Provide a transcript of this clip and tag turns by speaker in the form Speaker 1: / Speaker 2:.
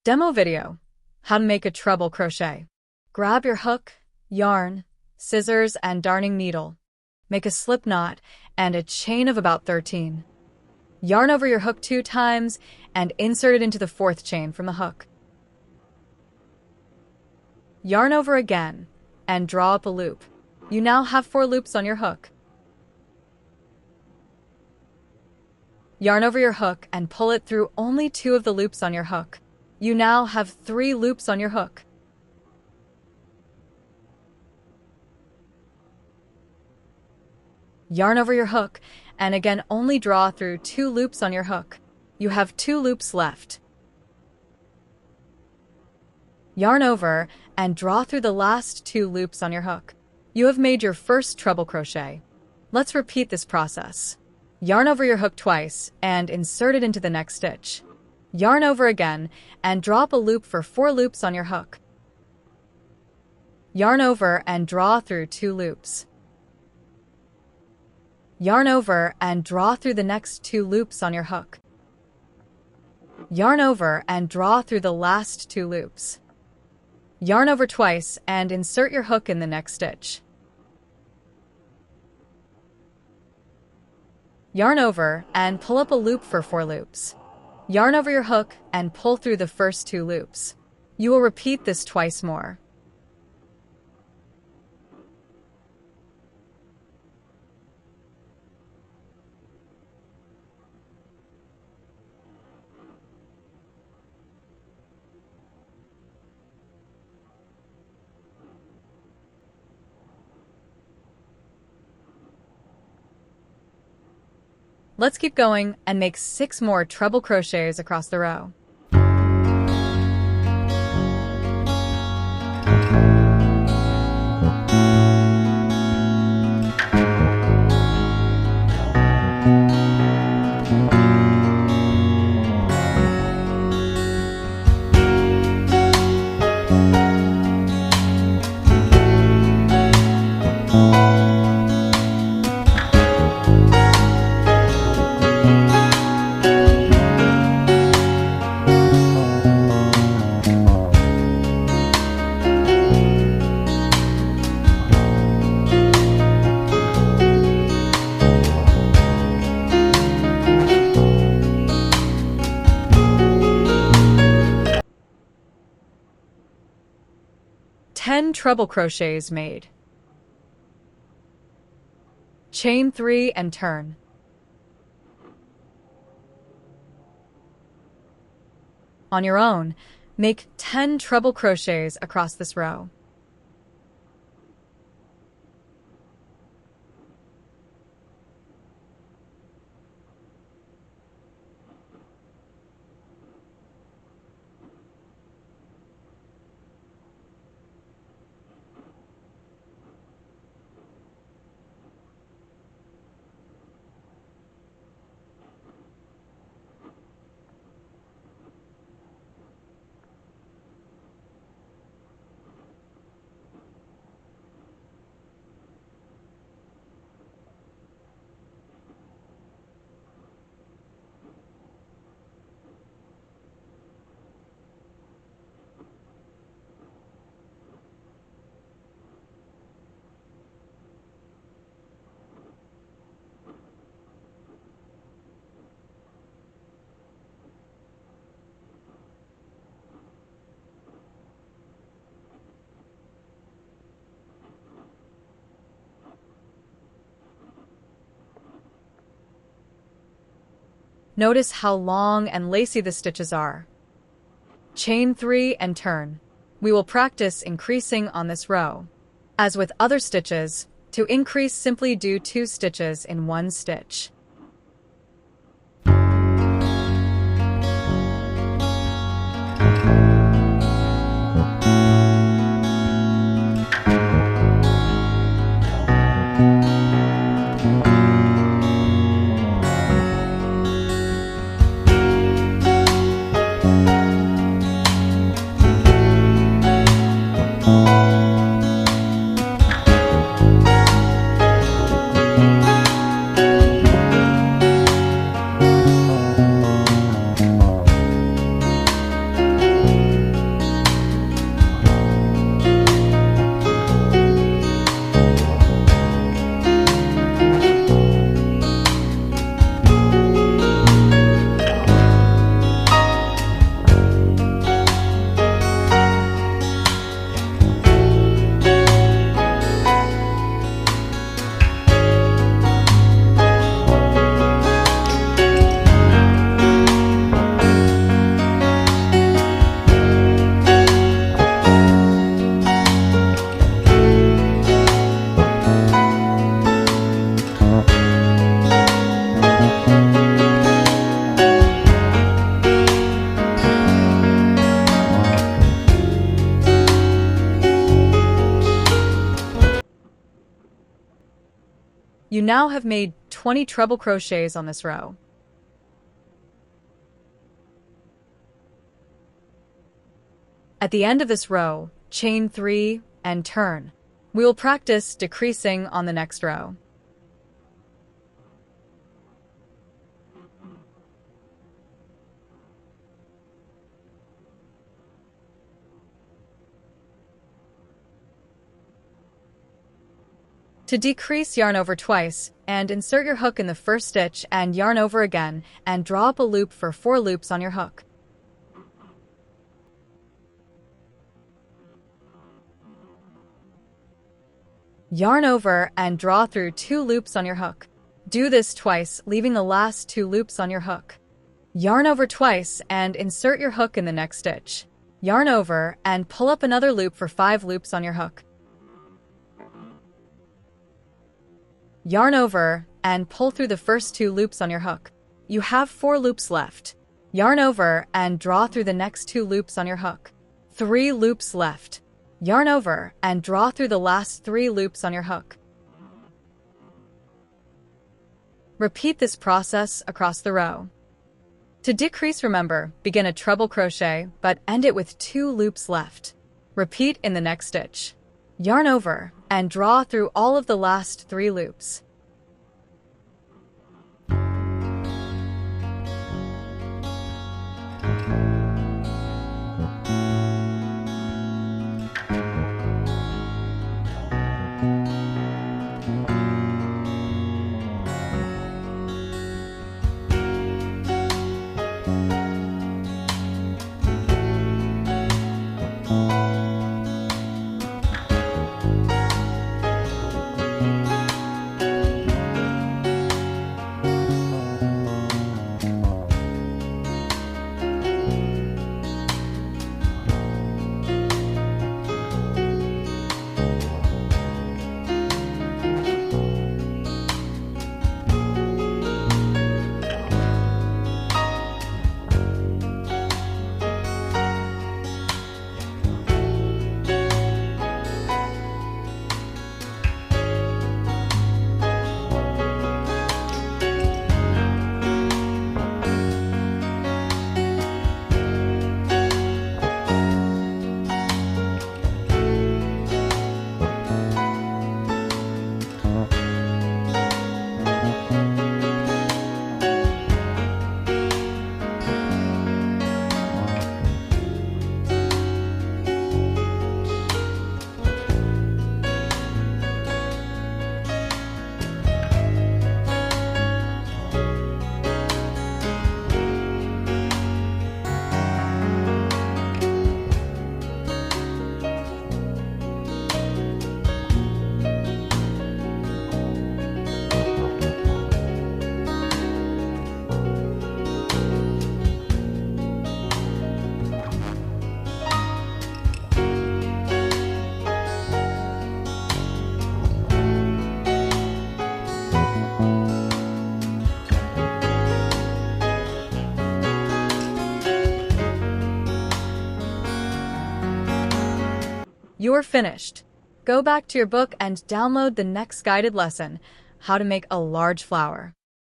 Speaker 1: Demo video: how to make a treble crochet. Grab your hook, yarn, scissors, and darning needle. Make a slip knot and a chain of about 13. Yarn over your hook 2 times and insert it into the 4th chain from the hook. Yarn over again and draw up a loop. You now have 4 loops on your hook. Yarn over your hook and pull it through only 2 of the loops on your hook. You now have 3 loops on your hook. Yarn over your hook and again only draw through 2 loops on your hook. You have 2 loops left. Yarn over and draw through the last 2 loops on your hook. You have made your first treble crochet. Let's repeat this process. Yarn over your hook twice and insert it into the next stitch. Yarn over again and drop a loop for 4 loops on your hook. Yarn over and draw through 2 loops. Yarn over and draw through the next 2 loops on your hook. Yarn over and draw through the last 2 loops. Yarn over twice and insert your hook in the next stitch. Yarn over and pull up a loop for 4 loops. Yarn over your hook and pull through the first 2 loops. You will repeat this twice more. Let's keep going and make 6 more treble crochets across the row. Treble crochets made. Chain 3 and turn. On your own, make 10 treble crochets across this row. Notice how long and lacy the stitches are. Chain 3 and turn. We will practice increasing on this row. As with other stitches, to increase simply do 2 stitches in 1 stitch. You now have made 20 treble crochets on this row. At the end of this row, chain 3 and turn. We will practice decreasing on the next row. To decrease, yarn over twice and insert your hook in the first stitch and yarn over again and draw up a loop for 4 loops on your hook. Yarn over and draw through 2 loops on your hook. Do this twice, leaving the last 2 loops on your hook. Yarn over twice and insert your hook in the next stitch. Yarn over and pull up another loop for 5 loops on your hook. Yarn over and pull through the first 2 loops on your hook. You have 4 loops left. Yarn over and draw through the next 2 loops on your hook. 3 loops left. Yarn over and draw through the last 3 loops on your hook. Repeat this process across the row. To decrease, remember, begin a treble crochet but end it with 2 loops left. Repeat in the next stitch. Yarn over and draw through all of the last 3 loops. You're finished. Go back to your book and download the next guided lesson, How to Make a Large Flower.